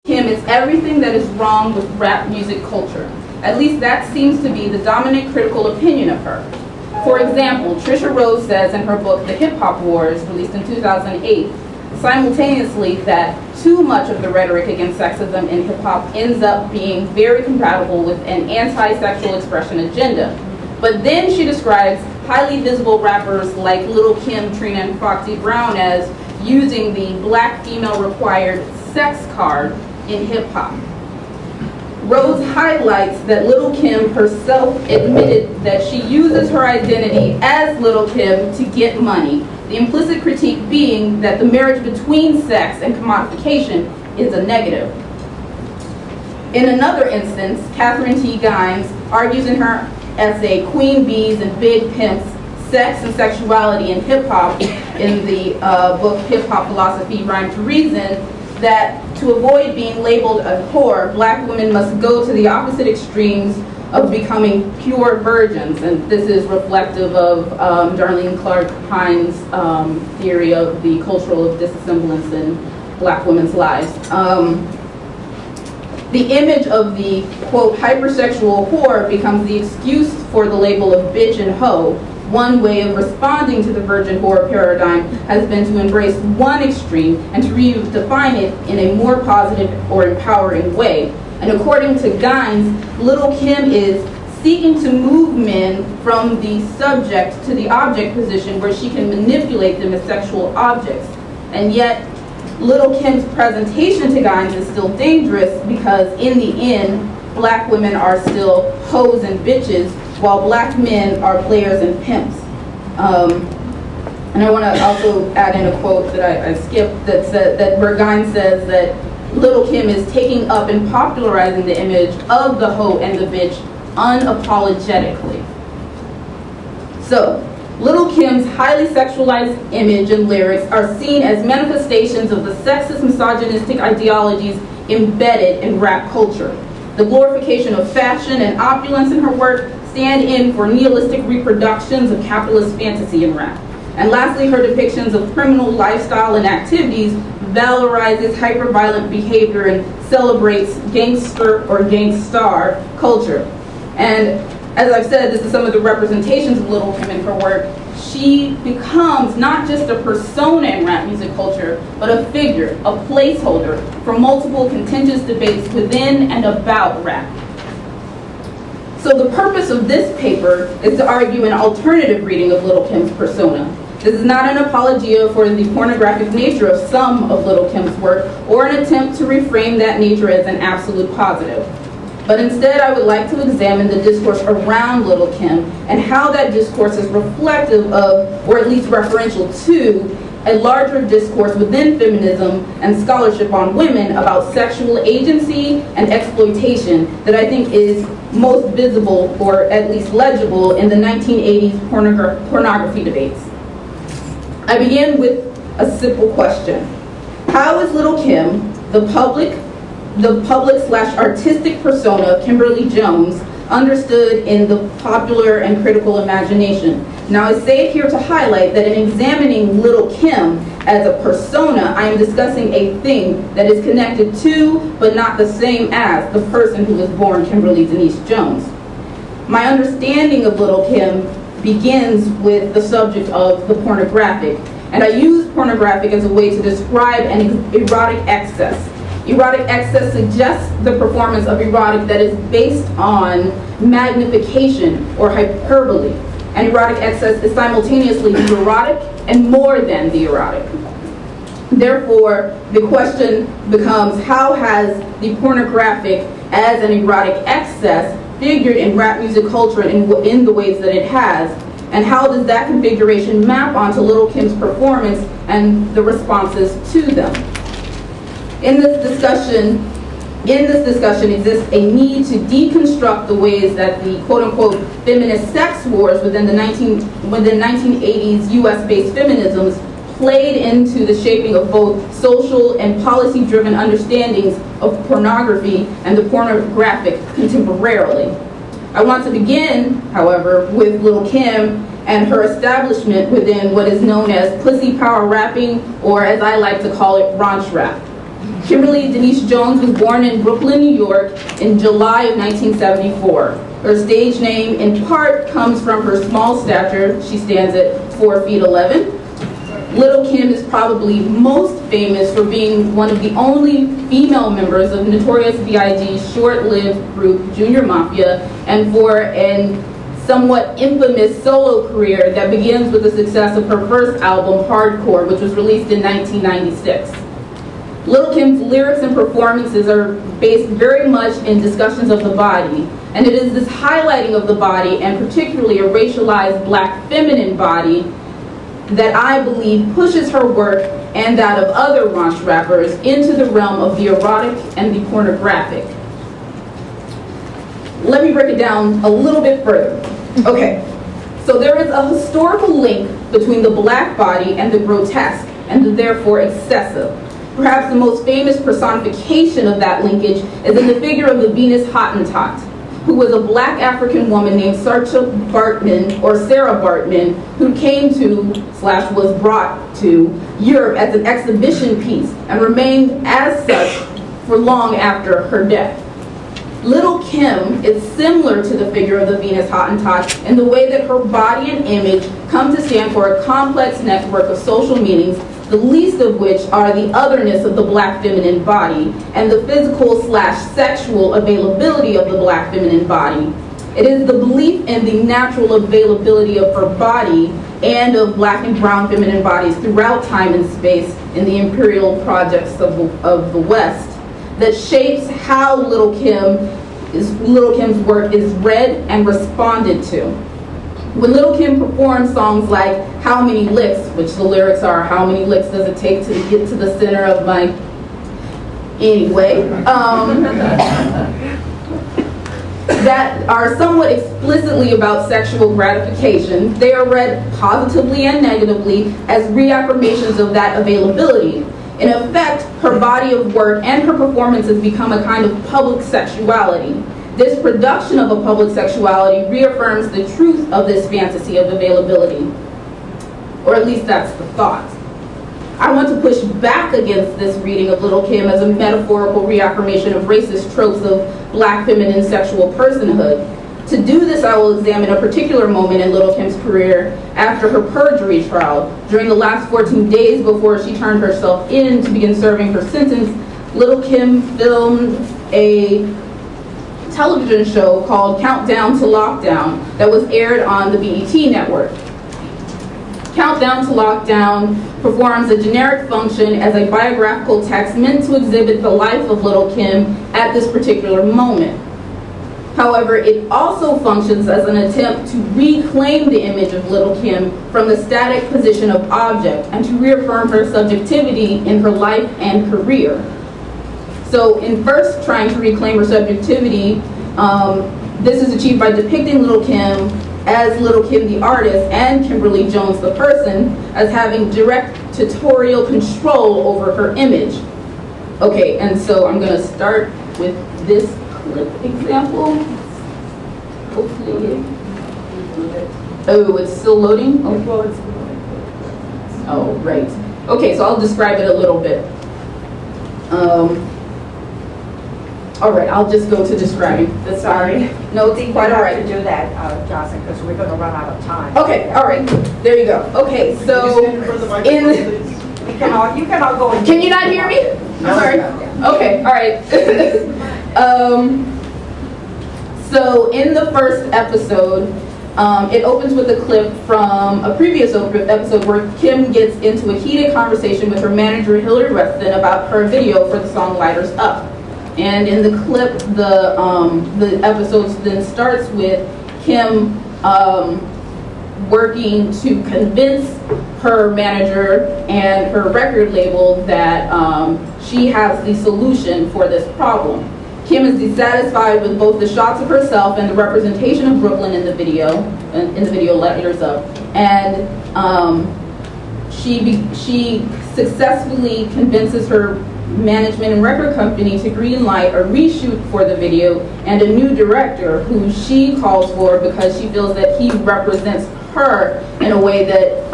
Kim is everything that is wrong with rap music culture. At least that seems to be the dominant critical opinion of her. For example, Trisha Rose says in her book, The Hip Hop Wars, released in 2008, simultaneously that too much of the rhetoric against sexism in hip hop ends up being very compatible with an anti-sexual expression agenda. But then she describes highly visible rappers like Lil' Kim, Trina, and Foxy Brown as using the black female required sex card in hip hop. Rose highlights that Lil' Kim herself admitted that she uses her identity as Lil' Kim to get money, the implicit critique being that the marriage between sex and commodification is a negative. In another instance, Catherine T. Gimes argues in her essay, Queen Bees and Big Pimps, Sex and Sexuality in Hip Hop, in the book Hip Hop Philosophy, Rhyme to Reason, that to avoid being labeled a whore, black women must go to the opposite extremes of becoming pure virgins. And this is reflective of Darlene Clark Hines' theory of the cultural disassemblance in black women's lives. The image of the, quote, hypersexual whore becomes the excuse for the label of bitch and hoe. One way of responding to the virgin whore paradigm has been to embrace one extreme and to redefine it in a more positive or empowering way. And according to Gimes, Lil' Kim is seeking to move men from the subject to the object position where she can manipulate them as sexual objects. And yet, Lil' Kim's presentation to Gimes is still dangerous because in the end, black women are still hoes and bitches, while black men are players and pimps. And I want to also add in a quote that I skipped that where Gimes says that Lil' Kim is taking up and popularizing the image of the hoe and the bitch unapologetically. So, Lil' Kim's highly sexualized image and lyrics are seen as manifestations of the sexist, misogynistic ideologies embedded in rap culture. The glorification of fashion and opulence in her work stand in for nihilistic reproductions of capitalist fantasy in rap. And lastly, her depictions of criminal lifestyle and activities valorizes hyper-violent behavior and celebrates gangster or gangstar culture. And as I've said, this is some of the representations of Lil' Kim in her work. She becomes not just a persona in rap music culture, but a figure, a placeholder for multiple contentious debates within and about rap. So the purpose of this paper is to argue an alternative reading of Lil' Kim's persona. This is not an apologia for the pornographic nature of some of Lil' Kim's work or an attempt to reframe that nature as an absolute positive. But instead, I would like to examine the discourse around Lil' Kim and how that discourse is reflective of, or at least referential to, a larger discourse within feminism and scholarship on women about sexual agency and exploitation that I think is most visible, or at least legible, in the 1980s pornography debates. I begin with a simple question. How is Lil' Kim, the public/artistic persona of Kimberly Jones, understood in the popular and critical imagination? Now, I say it here to highlight that in examining Lil' Kim as a persona, I am discussing a thing that is connected to, but not the same as, the person who was born Kimberly Denise Jones. My understanding of Lil' Kim begins with the subject of the pornographic, and I use pornographic as a way to describe an erotic excess. Erotic excess suggests the performance of erotic that is based on magnification or hyperbole. And erotic excess is simultaneously the erotic and more than the erotic. Therefore, the question becomes, how has the pornographic as an erotic excess figured in rap music culture in the ways that it has? And how does that configuration map onto Lil' Kim's performance and the responses to them? In this discussion exists a need to deconstruct the ways that the quote-unquote feminist sex wars within 1980s US-based feminisms played into the shaping of both social and policy-driven understandings of pornography and the pornographic contemporarily. I want to begin, however, with Lil' Kim and her establishment within what is known as pussy power rapping, or as I like to call it, raunch rap. Kimberly Denise Jones was born in Brooklyn, New York in July of 1974. Her stage name in part comes from her small stature. She stands at 4 feet 11. Little Kim is probably most famous for being one of the only female members of Notorious B.I.G.'s short-lived group Junior Mafia, and for an somewhat infamous solo career that begins with the success of her first album, Hardcore, which was released in 1996. Little Kim's lyrics and performances are based very much in discussions of the body, and it is this highlighting of the body, and particularly a racialized black feminine body, that I believe pushes her work and that of other raunch rappers into the realm of the erotic and the pornographic. Let me break it down a little bit further. Okay, so there is a historical link between the black body and the grotesque and the therefore excessive. Perhaps the most famous personification of that linkage is in the figure of the Venus Hottentot, who was a black African woman named Sarah Bartman, or Sarah Bartman, who came to, / was brought to, Europe as an exhibition piece and remained as such for long after her death. Little Kim is similar to the figure of the Venus Hottentot in the way that her body and image come to stand for a complex network of social meanings, the least of which are the otherness of the black feminine body and the physical / sexual availability of the black feminine body. It is the belief in the natural availability of her body and of black and brown feminine bodies throughout time and space in the imperial projects of the West that shapes how Little Kim's work is read and responded to. When Little Kim performs songs like How Many Licks, which the lyrics are, how many licks does it take to get to the center of my... Anyway, that are somewhat explicitly about sexual gratification, they are read positively and negatively as reaffirmations of that availability. In effect, her body of work and her performances become a kind of public sexuality. This production of a public sexuality reaffirms the truth of this fantasy of availability, or at least that's the thought. I want to push back against this reading of Little Kim as a metaphorical reaffirmation of racist tropes of black feminine sexual personhood. To do this, I will examine a particular moment in Little Kim's career after her perjury trial. During the last 14 days before she turned herself in to begin serving her sentence, Little Kim filmed a television show called Countdown to Lockdown that was aired on the BET network. Countdown to Lockdown performs a generic function as a biographical text meant to exhibit the life of Little Kim at this particular moment. However, it also functions as an attempt to reclaim the image of Little Kim from the static position of object and to reaffirm her subjectivity in her life and career. So in first trying to reclaim her subjectivity, this is achieved by depicting Little Kim as Little Kim the artist and Kimberly Jones the person as having direct tutorial control over her image. Okay, and so I'm going to start with this clip example. Hopefully. Oh, it's still loading? Oh, right. Okay, so I'll describe it a little bit. All right, I'll just go to describing. Sorry. No, it's quite all right. To do that, Jocelyn, because we're going to run out of time. Okay, all right. There you go. Okay, so you can all go. Can you not hear me? I'm sorry. Okay, all right. So in the first episode, it opens with a clip from a previous episode where Kim gets into a heated conversation with her manager, Hillary Reston, about her video for the song Lighters Up. And in the clip, the episode then starts with Kim working to convince her manager and her record label that she has the solution for this problem. Kim is dissatisfied with both the shots of herself and the representation of Brooklyn in the video Lighters Up, and she successfully convinces her management and record company to greenlight a reshoot for the video and a new director who she calls for because she feels that he represents her in a way that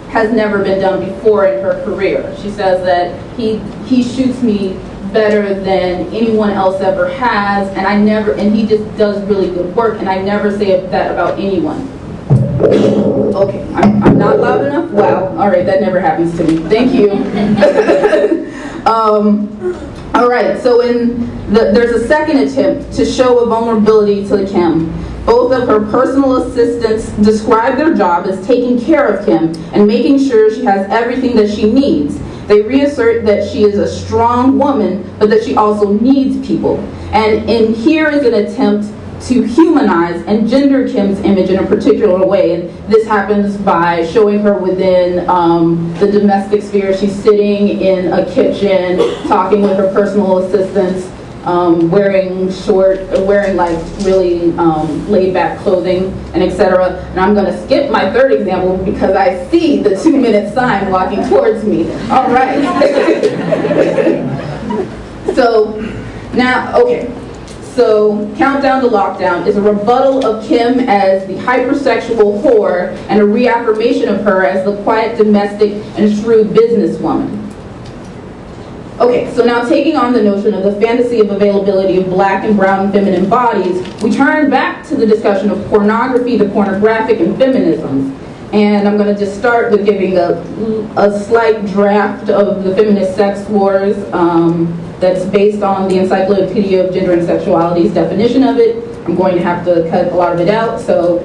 has never been done before in her career. She says that he shoots me better than anyone else ever has, and he just does really good work, and I never say that about anyone. Okay, I'm not loud enough? Wow, all right, that never happens to me. Thank you. All right, so there's a second attempt to show a vulnerability to Kim. Both of her personal assistants describe their job as taking care of Kim and making sure she has everything that she needs. They reassert that she is a strong woman, but that she also needs people. And here is an attempt to humanize and gender Kim's image in a particular way. And this happens by showing her within the domestic sphere. She's sitting in a kitchen, talking with her personal assistants, wearing like really laid back clothing, and etc. And I'm going to skip my third example because I see the 2-minute sign walking towards me. All right. So now, okay. So Countdown to Lockdown is a rebuttal of Kim as the hypersexual whore and a reaffirmation of her as the quiet domestic and shrewd businesswoman. Okay, so now taking on the notion of the fantasy of availability of black and brown feminine bodies, we turn back to the discussion of pornography, the pornographic, and feminism. And I'm going to just start with giving a slight draft of the feminist sex wars that's based on the Encyclopedia of Gender and Sexuality's definition of it. I'm going to have to cut a lot of it out. So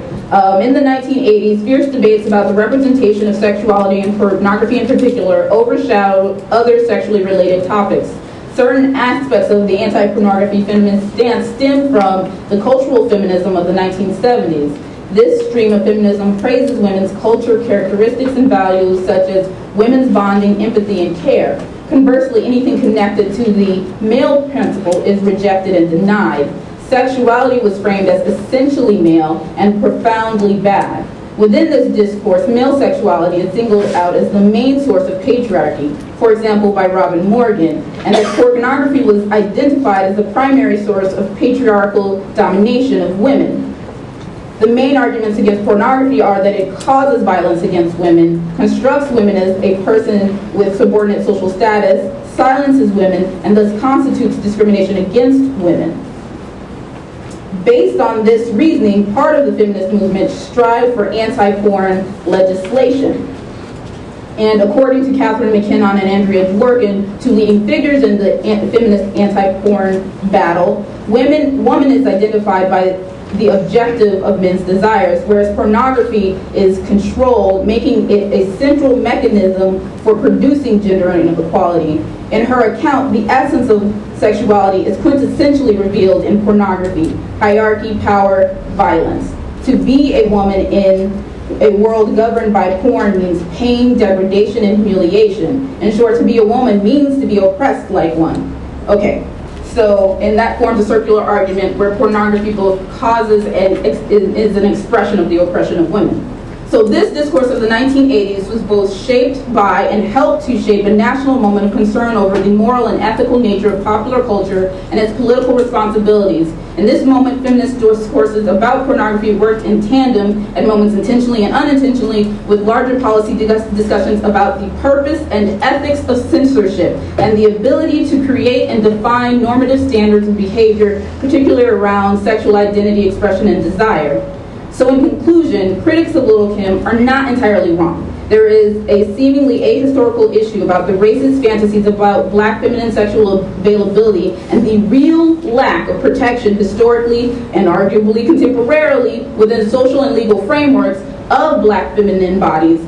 in the 1980s, fierce debates about the representation of sexuality and pornography in particular overshadowed other sexually related topics. Certain aspects of the anti-pornography feminist stance stem from the cultural feminism of the 1970s. This stream of feminism praises women's culture, characteristics, and values such as women's bonding, empathy, and care. Conversely, anything connected to the male principle is rejected and denied. Sexuality was framed as essentially male and profoundly bad. Within this discourse, male sexuality is singled out as the main source of patriarchy, for example, by Robin Morgan, and that pornography was identified as the primary source of patriarchal domination of women. The main arguments against pornography are that it causes violence against women, constructs women as a person with subordinate social status, silences women, and thus constitutes discrimination against women. Based on this reasoning, part of the feminist movement strived for anti-porn legislation. And according to Catherine McKinnon and Andrea Dworkin, two leading figures in the feminist anti-porn battle, woman is identified by the objective of men's desires, whereas pornography is controlled, making it a central mechanism for producing gender inequality. In her account, the essence of sexuality is quintessentially revealed in pornography: hierarchy, power, violence. To be a woman in a world governed by porn means pain, degradation, and humiliation. In short, to be a woman means to be oppressed like one. Okay. So, and that forms a circular argument where pornography both causes and is an expression of the oppression of women. So this discourse of the 1980s was both shaped by and helped to shape a national moment of concern over the moral and ethical nature of popular culture and its political responsibilities. In this moment, feminist discourses about pornography worked in tandem, at moments intentionally and unintentionally, with larger policy discussions about the purpose and ethics of censorship and the ability to create and define normative standards of behavior, particularly around sexual identity, expression, and desire. So in conclusion, critics of Little Kim are not entirely wrong. There is a seemingly ahistorical issue about the racist fantasies about black feminine sexual availability and the real lack of protection historically and arguably contemporarily within social and legal frameworks of black feminine bodies.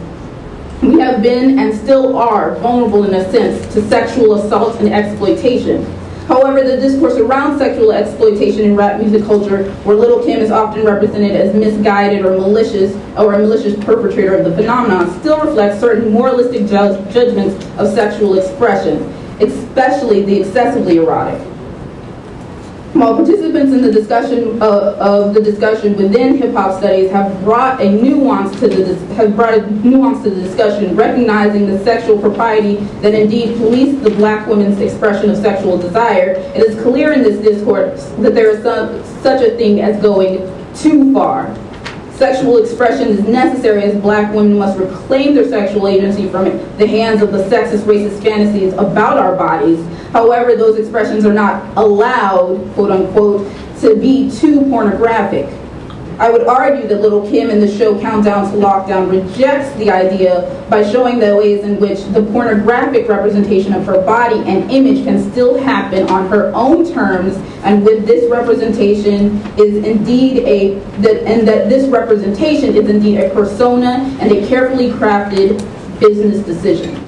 We have been and still are vulnerable in a sense to sexual assault and exploitation. However, the discourse around sexual exploitation in rap music culture, where Little Kim is often represented as misguided or malicious, or a malicious perpetrator of the phenomenon, still reflects certain moralistic judgments of sexual expression, especially the excessively erotic. While participants in the discussion of the discussion within hip hop studies have brought a nuance to the discussion, recognizing the sexual propriety that indeed police the black woman's expression of sexual desire, it is clear in this discourse that there is such a thing as going too far. Sexual expression is necessary as Black women must reclaim their sexual agency from the hands of the sexist, racist fantasies about our bodies. However, those expressions are not allowed, quote unquote, to be too pornographic. I would argue that Little Kim in the show Countdown to Lockdown rejects the idea by showing the ways in which the pornographic representation of her body and image can still happen on her own terms, and with this representation is indeed that this representation is indeed a persona and a carefully crafted business decision.